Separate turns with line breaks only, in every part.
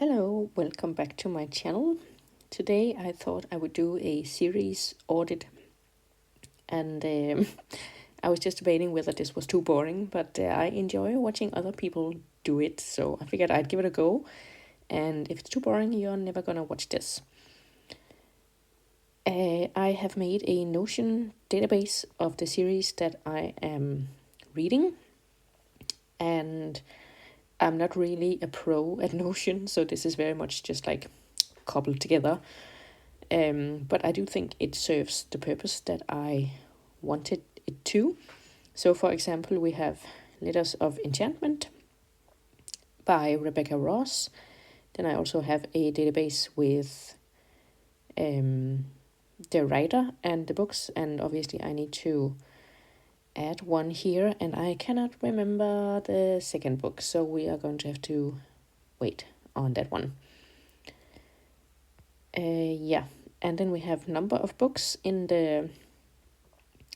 Hello, welcome back to my channel. Today I thought I would do a series audit, and I was just debating whether this was too boring, but I enjoy watching other people do it, so I figured I'd give it a go, and if it's too boring, you're never gonna watch this. I have made a Notion database of the series that I am reading, and I'm not really a pro at Notion, so this is very much just like cobbled together. But I do think it serves the purpose that I wanted it to. So, for example, we have Letters of Enchantment by Rebecca Ross. Then I also have a database with the writer and the books, and obviously I need to add one here, and I cannot remember the second book, so we are going to have to wait on that one. Yeah, and then we have number of books in the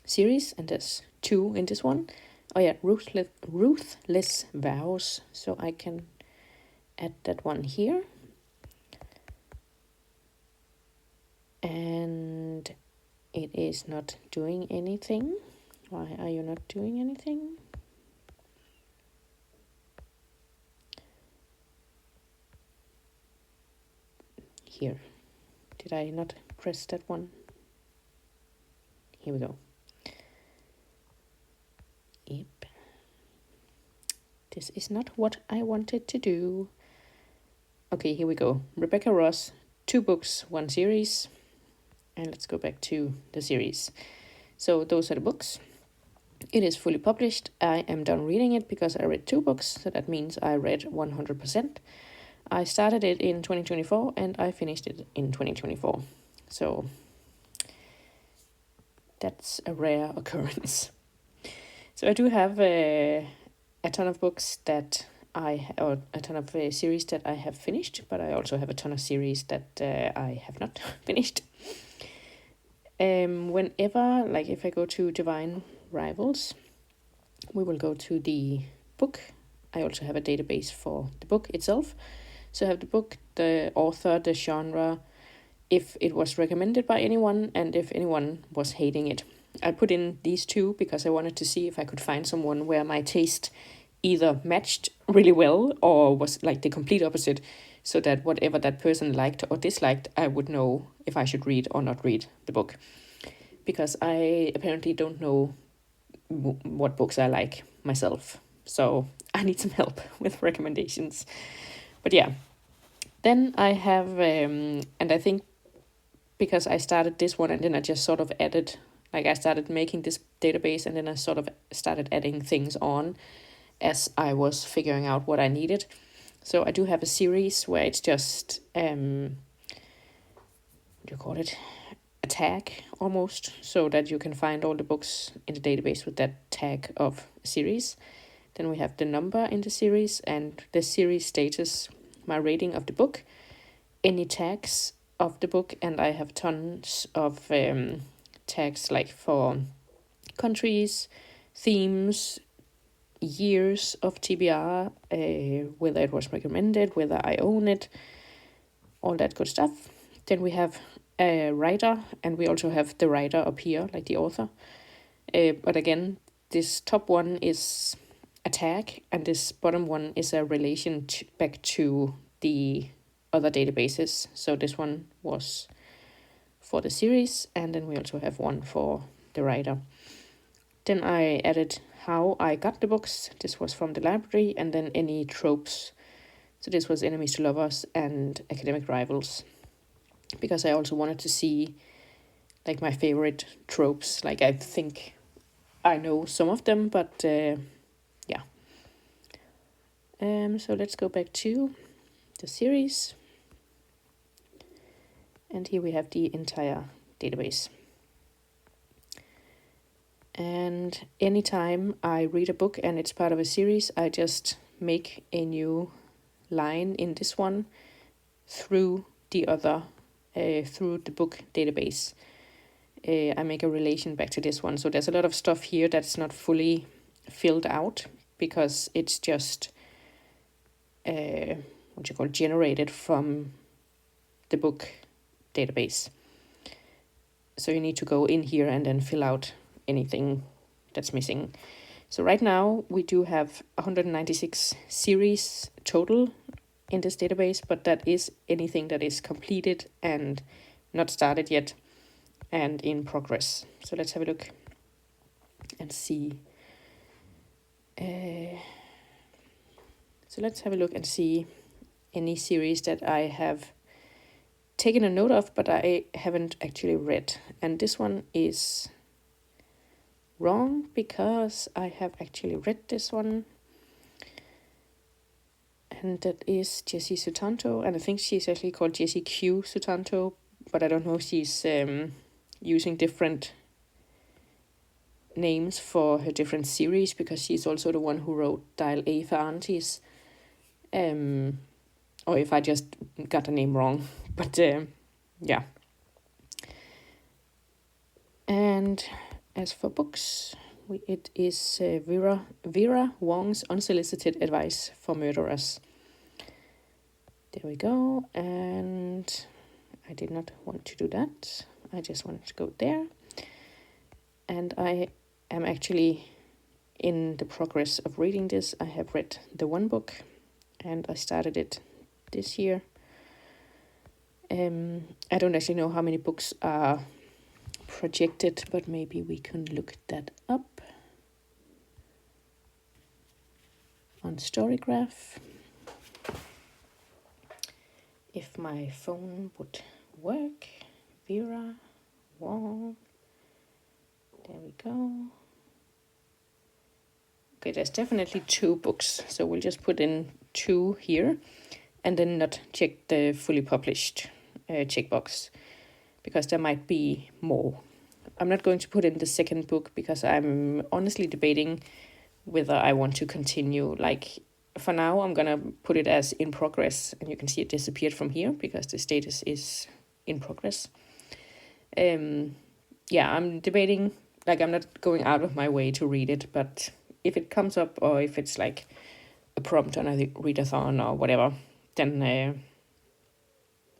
series, and there's 2 in this one. Oh yeah, Ruthless Vows, so I can add that one here. And it is not doing anything. Why are you not doing anything? Here. Did I not press that one? Here we go. Yep. This is not what I wanted to do. Okay, here we go. Rebecca Ross, 2 books, 1 series. And let's go back to the series. So those are the books. It is fully published. I am done reading it because I read 2 books, so that means I read 100%. I started it in 2024 and I finished it in 2024. So that's a rare occurrence. So I do have a ton of books that or a ton of series that I have finished, but I also have a ton of series that I have not finished. Whenever, like if I go to Divine Rivals, we will go to the book. I also have a database for the book itself. So I have the book, the author, the genre, if it was recommended by anyone, and if anyone was hating it. I put in these 2 because I wanted to see if I could find someone where my taste either matched really well or was like the complete opposite, so that whatever that person liked or disliked, I would know if I should read or not read the book. Because I apparently don't know what books I like myself, so I need some help with recommendations. But yeah, then I have, and I think because I started this one and then I just sort of added, like I started making this database and then I sort of started adding things on as I was figuring out what I needed. So I do have a series where it's just, what do you call it? A tag almost, so that you can find all the books in the database with that tag of a series. Then we have the number in the series and the series status, my rating of the book, any tags of the book, and I have tons of tags like for countries, themes, years of TBR, whether it was recommended, whether I own it, all that good stuff. Then we have a writer, and we also have the writer up here, like the author. But again, this top one is a tag, and this bottom one is a relation back to the other databases. So this one was for the series, and then we also have one for the writer. Then I added how I got the books. This was from the library, and then any tropes. So this was enemies to lovers and academic rivals, because I also wanted to see like my favorite tropes. Like I think I know some of them, but yeah. So let's go back to the series. And here we have the entire database. And anytime I read a book and it's part of a series, I just make a new line in this one through the other, through the book database. I make a relation back to this one. So there's a lot of stuff here that's not fully filled out because it's just generated from the book database. So you need to go in here and then fill out anything that's missing. So right now we do have 196 series total in this database, but that is anything that is completed and not started yet and in progress. So let's have a look and see. So let's have a look and see any series that I have taken a note of, but I haven't actually read. And this one is wrong because I have actually read this one. And that is Jessie Sutanto, and I think she's actually called Jessie Q Sutanto, but I don't know if she's using different names for her different series, because she's also the one who wrote Dial A for Aunties. Or if I just got the name wrong, but yeah. And as for books, it is Vera Wong's Unsolicited Advice for Murderers. There we go. And I did not want to do that. I just wanted to go there. And I am actually in the progress of reading this. I have read the one book and I started it this year. I don't actually know how many books are projected, but maybe we can look that up on Storygraph. If my phone would work. Vera Wong. There we go. Okay, there's definitely 2 books, so we'll just put in 2 here and then not check the fully published checkbox, because there might be more. I'm not going to put in the second book because I'm honestly debating whether I want to continue. Like, for now, I'm going to put it as in progress, and you can see it disappeared from here because the status is in progress. Yeah, I'm debating. Like, I'm not going out of my way to read it, but if it comes up, or if it's like a prompt on a readathon or whatever, then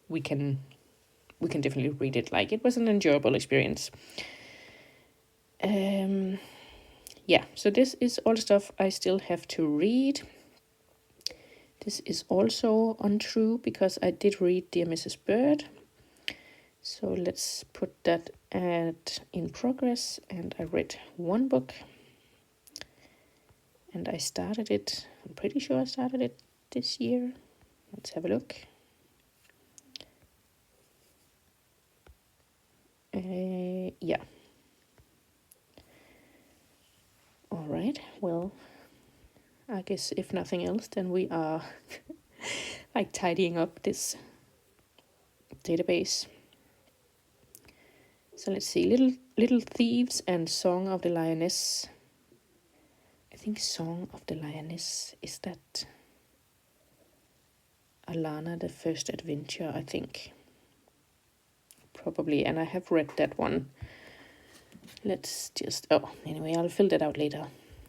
we can definitely read it. Like, it was an enjoyable experience. Yeah, so this is all stuff I still have to read. This is also untrue because I did read Dear Mrs. Bird. So let's put that in progress. And I read one book. And I started it. I'm pretty sure I started it this year. Let's have a look. Yeah. All right. Well, I guess if nothing else, then we are like tidying up this database. So let's see. Little Thieves and Song of the Lioness. I think Song of the Lioness, is that Alana the First Adventure, I think. Probably, and I have read that one. Let's just, anyway, I'll fill that out later,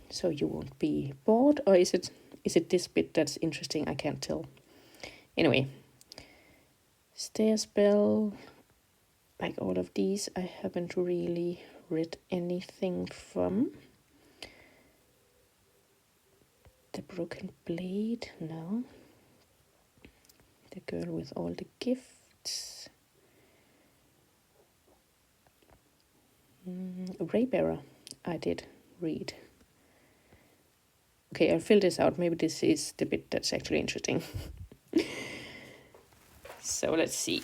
so you won't be bored. Or is it this bit that's interesting? I can't tell. Anyway, Stair Spell, like all of these, I haven't really read anything from. The Broken Blade, no. The Girl with All the Gifts. Raybearer, I did read. Okay, I'll fill this out. Maybe this is the bit that's actually interesting. So let's see.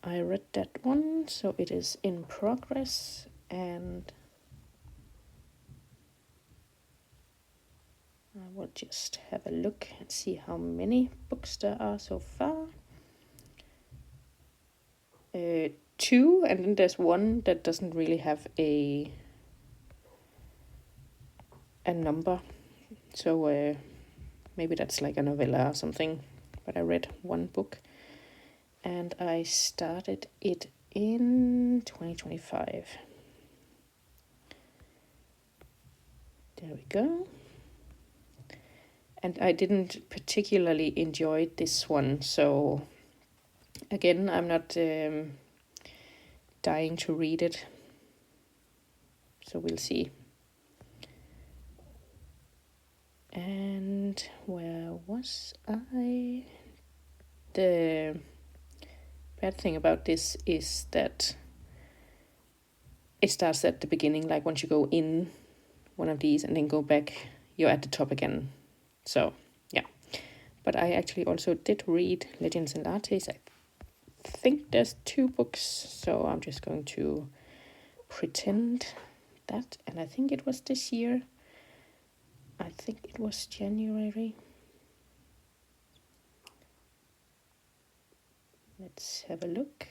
I read that one, so it is in progress, and I will just have a look and see how many books there are so far. 2, and then there's one that doesn't really have a number, so maybe that's like a novella or something. But I read one book, and I started it in 2025. There we go. And I didn't particularly enjoy this one, so again, I'm not dying to read it. So we'll see. And where was I? The bad thing about this is that it starts at the beginning, like once you go in one of these and then go back, you're at the top again. So, yeah. But I actually also did read Legends and Artes. I think there's 2 books, so I'm just going to pretend that. And I think it was this year. I think it was January. Let's have a look.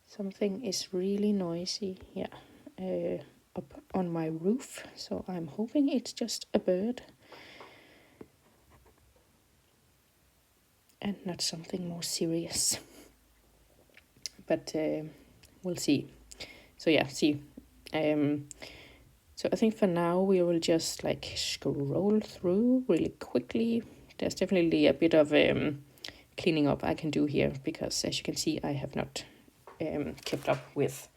Something is really noisy, up on my roof, so I'm hoping it's just a bird and not something more serious. But we'll see. So yeah, see. So I think for now we will just like scroll through really quickly. There's definitely a bit of cleaning up I can do here, because as you can see, I have not kept up with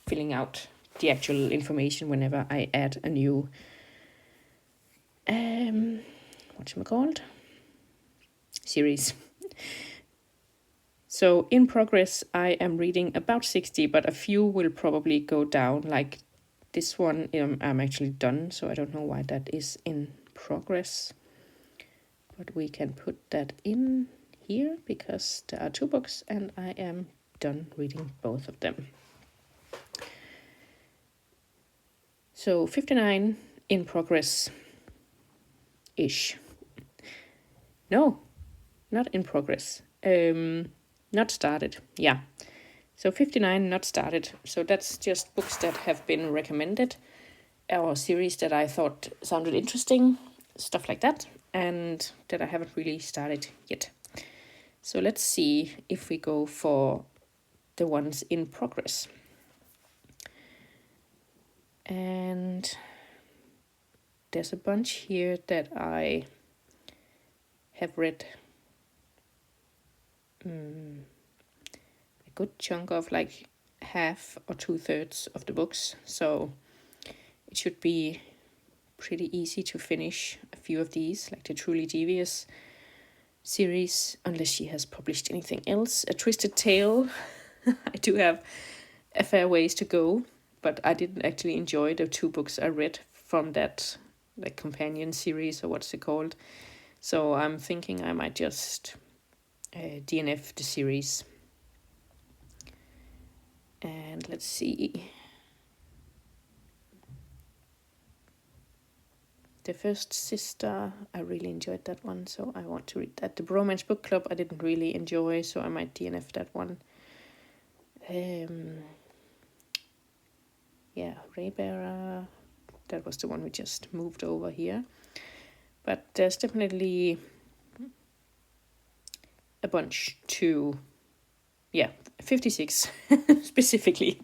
filling out the actual information whenever I add a new whatchamacallit? Series. So in progress, I am reading about 60, but a few will probably go down. Like this one, I'm actually done, so I don't know why that is in progress. But we can put that in here because there are 2 books and I am done reading both of them. So 59 in progress-ish. No, not in progress. Not started, yeah. So 59 not started. So that's just books that have been recommended, or series that I thought sounded interesting, stuff like that, and that I haven't really started yet. So let's see if we go for the ones in progress. And there's a bunch here that I have read a good chunk of, like half or 2/3 of the books. So it should be pretty easy to finish a few of these, like the Truly Devious series, unless she has published anything else. A Twisted Tale. I do have a fair ways to go, but I didn't actually enjoy the 2 books I read from that like companion series, or what's it called. So I'm thinking I might just DNF the series. And let's see. The First Sister, I really enjoyed that one, so I want to read that. The Bromance Book Club, I didn't really enjoy, so I might DNF that one. Raybearer, that was the one we just moved over here. But there's definitely a bunch to, 56 specifically,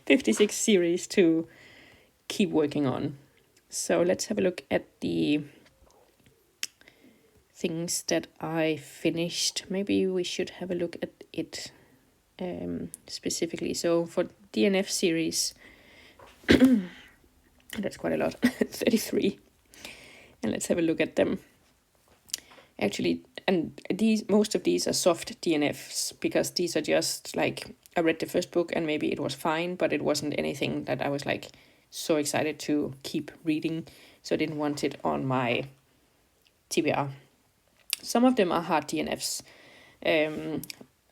56 series to keep working on. So let's have a look at the things that I finished. Maybe we should have a look at it specifically. So for DNF series, that's quite a lot, 33. And let's have a look at them. Actually, and most of these are soft DNFs, because these are just like, I read the first book and maybe it was fine, but it wasn't anything that I was like so excited to keep reading, so I didn't want it on my TBR. Some of them are hard DNFs.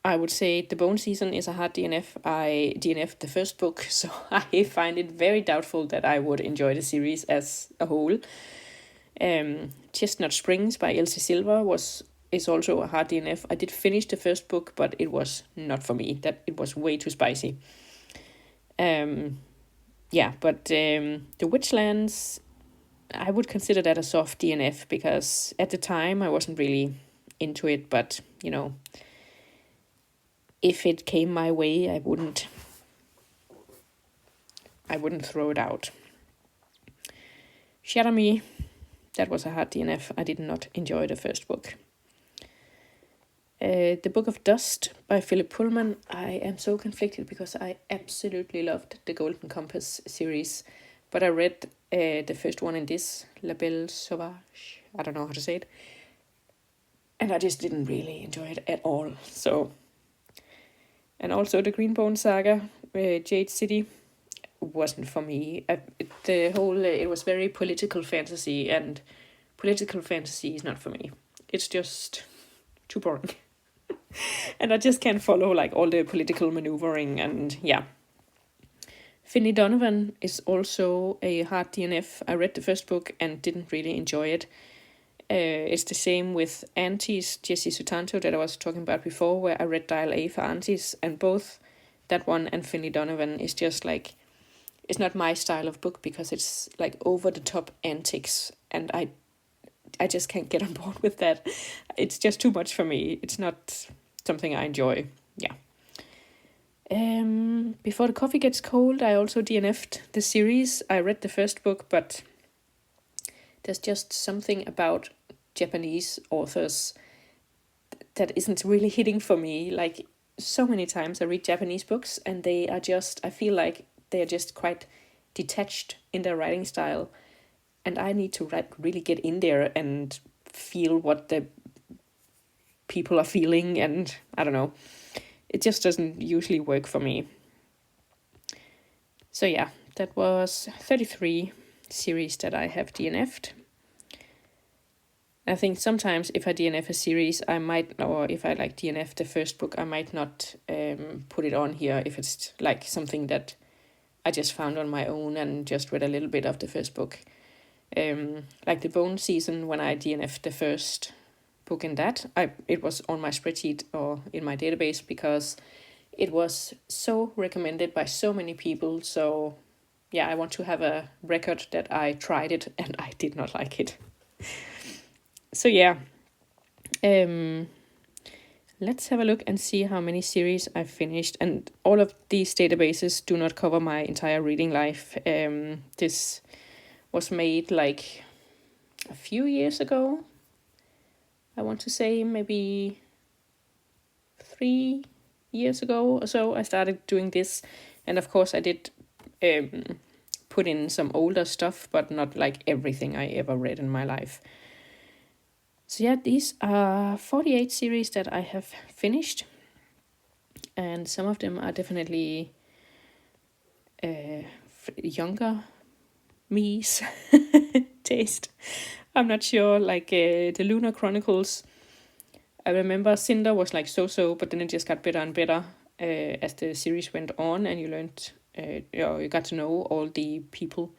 I would say The Bone Season is a hard DNF. I DNF'd the first book, so I find it very doubtful that I would enjoy the series as a whole. Chestnut Springs by Elsie Silver is also a hard DNF. I did finish the first book, but it was not for me. That it was way too spicy. But The Witchlands, I would consider that a soft DNF, because at the time I wasn't really into it, but if it came my way, I wouldn't throw it out. Shatter Me, that was a hard DNF. I did not enjoy the first book. The Book of Dust by Philip Pullman. I am so conflicted because I absolutely loved the Golden Compass series, but I read the first one in this, La Belle Sauvage. I don't know how to say it. And I just didn't really enjoy it at all. So, and also the Greenbone saga, Jade City, wasn't for me. It was very political fantasy, and political fantasy is not for me. It's just too boring. And I just can't follow like all the political maneuvering, and yeah. Finley Donovan is also a hard DNF. I read the first book and didn't really enjoy it. It's the same with Aunties, Jessie Sutanto, that I was talking about before, where I read Dial A for Aunties, and both that one and Finley Donovan is just like, it's not my style of book because it's like over the top antics, and I just can't get on board with that. It's just too much for me. It's not something I enjoy. Yeah. Before the Coffee Gets Cold, I also DNF'd the series. I read the first book, but there's just something about Japanese authors that isn't really hitting for me. Like, so many times I read Japanese books and they are just, I feel like they are just quite detached in their writing style. And I need to really get in there and feel what the people are feeling. And I don't know, it just doesn't usually work for me. So yeah, that was 33 series that I have DNF'd. I think sometimes if I DNF a series, I might, or if I like DNF the first book, I might not put it on here if it's like something that I just found on my own and just read a little bit of the first book. Like the Bone Season, when I DNF'd the first book in that, it was on my spreadsheet or in my database because it was so recommended by so many people. So yeah, I want to have a record that I tried it and I did not like it. So yeah, let's have a look and see how many series I've finished. And all of these databases do not cover my entire reading life. This was made like a few years ago. I want to say maybe 3 years ago or so I started doing this. And of course I did put in some older stuff, but not like everything I ever read in my life. So yeah, these are 48 series that I have finished, and some of them are definitely younger me's taste. I'm not sure, like the Lunar Chronicles, I remember Cinder was like so, but then it just got better and better as the series went on, and you learned, you got to know all the people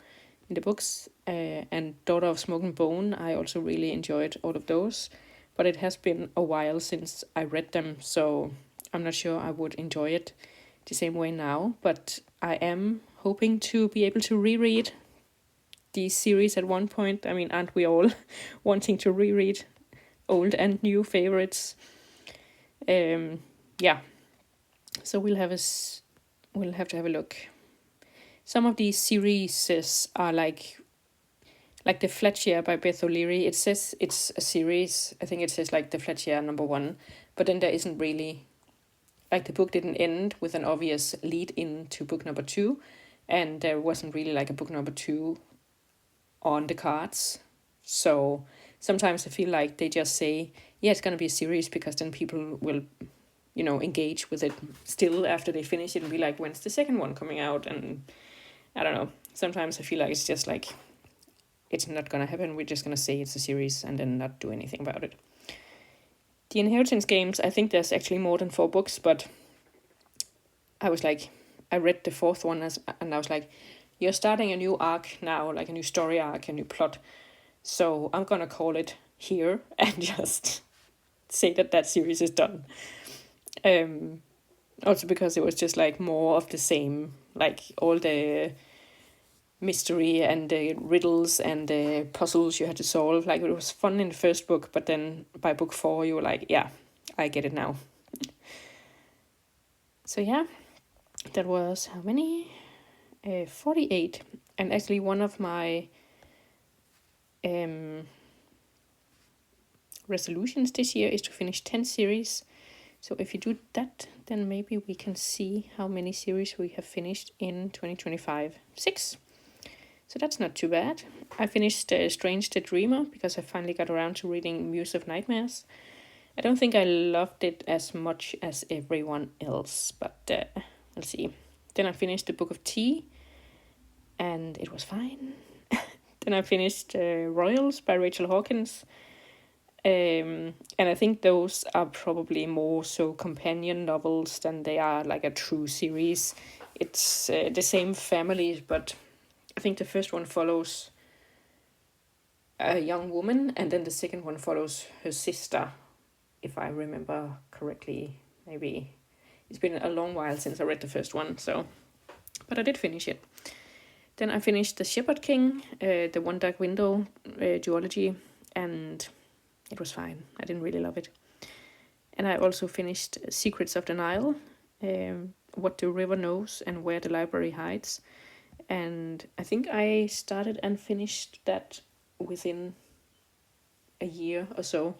in the books. And Daughter of Smoke and Bone, I also really enjoyed all of those, but it has been a while since I read them, so I'm not sure I would enjoy it the same way now, but I am hoping to be able to reread these series at one point. I mean, aren't we all wanting to reread old and new favorites? Yeah, so we'll have to have a look. Some of these series are like the Fletcher by Beth O'Leary. It says it's a series. I think it says like the Fletcher #1, but then there isn't really, like the book didn't end with an obvious lead into book #2, and there wasn't really like a book #2 on the cards. So sometimes I feel like they just say, yeah, it's going to be a series, because then people will, engage with it still after they finish it and be like, when's the second one coming out? And I don't know. Sometimes I feel like it's just like, it's not going to happen. We're just going to say it's a series and then not do anything about it. The Inheritance Games, I think there's actually more than 4 books, but I was like, I read the 4th one and I was like, you're starting a new arc now, like a new story arc, a new plot. So I'm going to call it here and just say that series is done. Also because it was just like more of the same, like all the mystery and the riddles and the puzzles you had to solve. Like, it was fun in the first book, but then by book 4 you were like, yeah, I get it now. So yeah, that was how many? 48. And actually one of my resolutions this year is to finish 10 series. So if you do that, then maybe we can see how many series we have finished in 2025. 6. So that's not too bad. I finished Strange the Dreamer because I finally got around to reading Muse of Nightmares. I don't think I loved it as much as everyone else, but let's see. Then I finished the Book of Tea, and it was fine. Then I finished Royals by Rachel Hawkins. And I think those are probably more so companion novels than they are like a true series. It's the same family, but I think the first one follows a young woman, and then the second one follows her sister, if I remember correctly. Maybe it's been a long while since I read the first one, so but I did finish it. Then I finished The Shepherd King, the One Dark Window duology, and it was fine. I didn't really love it. And I also finished Secrets of the Nile, What the River Knows and Where the Library Hides. And I think I started and finished that within a year or so.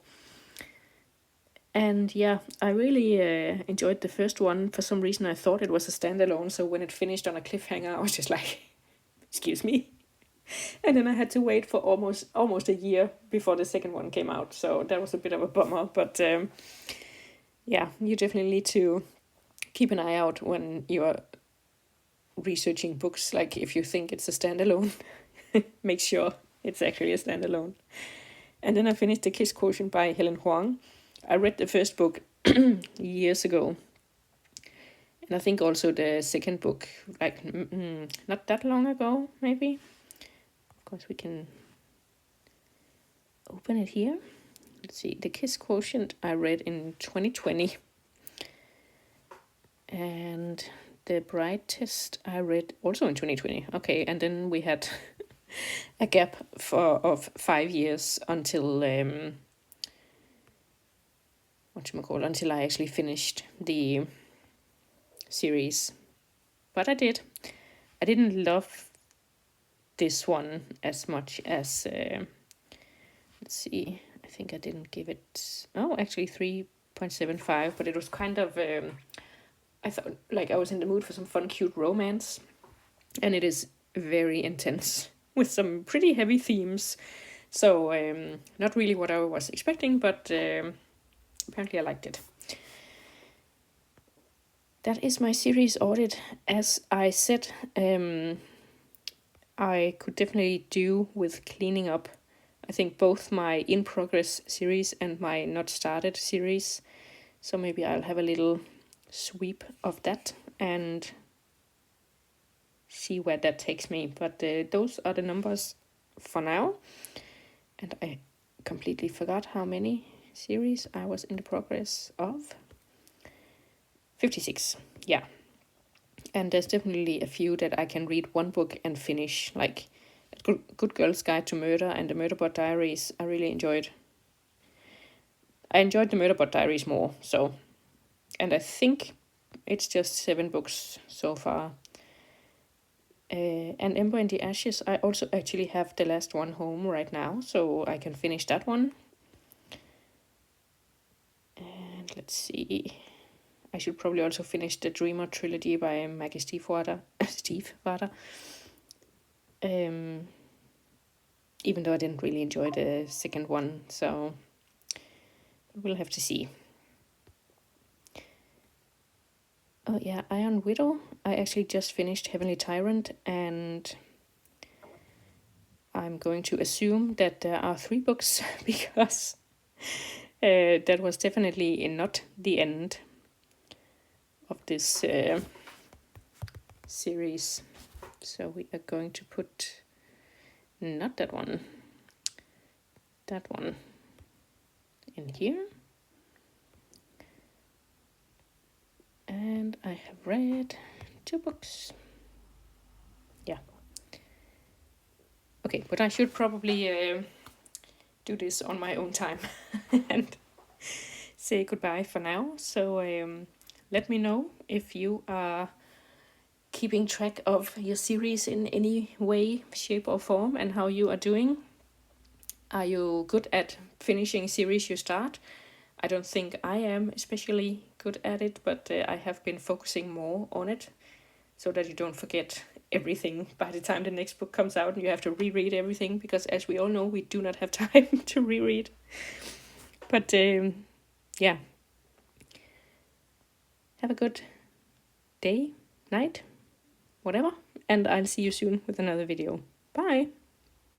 And yeah, I really enjoyed the first one. For some reason, I thought it was a standalone. So when it finished on a cliffhanger, I was just like, excuse me. And then I had to wait for almost a year before the second one came out. So that was a bit of a bummer. But yeah, you definitely need to keep an eye out when you're researching books. Like if you think it's a standalone, make sure it's actually a standalone. And then I finished The Kiss Quotient by Helen Huang. I read the first book years ago. And I think also the second book, like not that long ago, maybe. Of course, we can open it here. Let's see. The Kiss Quotient I read in 2020. And The Bride Test I read also in 2020. Okay, and then we had a gap of 5 years until until I actually finished the series. But I did. I didn't love this one as much as let's see, I think I didn't give it actually 3.75, but it was kind of I thought like I was in the mood for some fun cute romance, and it is very intense with some pretty heavy themes. So not really what I was expecting, but apparently I liked it. That is my series audit. As I said, I could definitely do with cleaning up, I think, both my in progress series and my not started series. So maybe I'll have a little sweep of that and see where that takes me. But those are the numbers for now. And I completely forgot how many series I was in the progress of. 56, yeah. And there's definitely a few that I can read one book and finish, like Good Girl's Guide to Murder and the Murderbot Diaries. I really enjoyed. I enjoyed the Murderbot Diaries more, so. And I think it's just 7 books so far. And Ember in the Ashes, I also actually have the last one home right now, so I can finish that one. And let's see. I should probably also finish the Dreamer trilogy by Maggie Stiefvater. Even though I didn't really enjoy the second one, so we'll have to see. Oh yeah, Iron Widow. I actually just finished Heavenly Tyrant, and I'm going to assume that there are 3 books because that was definitely not the end of this series. So we are going to put not that one in here. And I have read 2 books. Yeah. Okay, but I should probably do this on my own time and say goodbye for now. So let me know if you are keeping track of your series in any way, shape or form, and how you are doing. Are you good at finishing a series you start? I don't think I am especially good at it, but I have been focusing more on it so that you don't forget everything by the time the next book comes out and you have to reread everything, because as we all know, we do not have time to reread. But yeah, have a good day, night, whatever, and I'll see you soon with another video. Bye!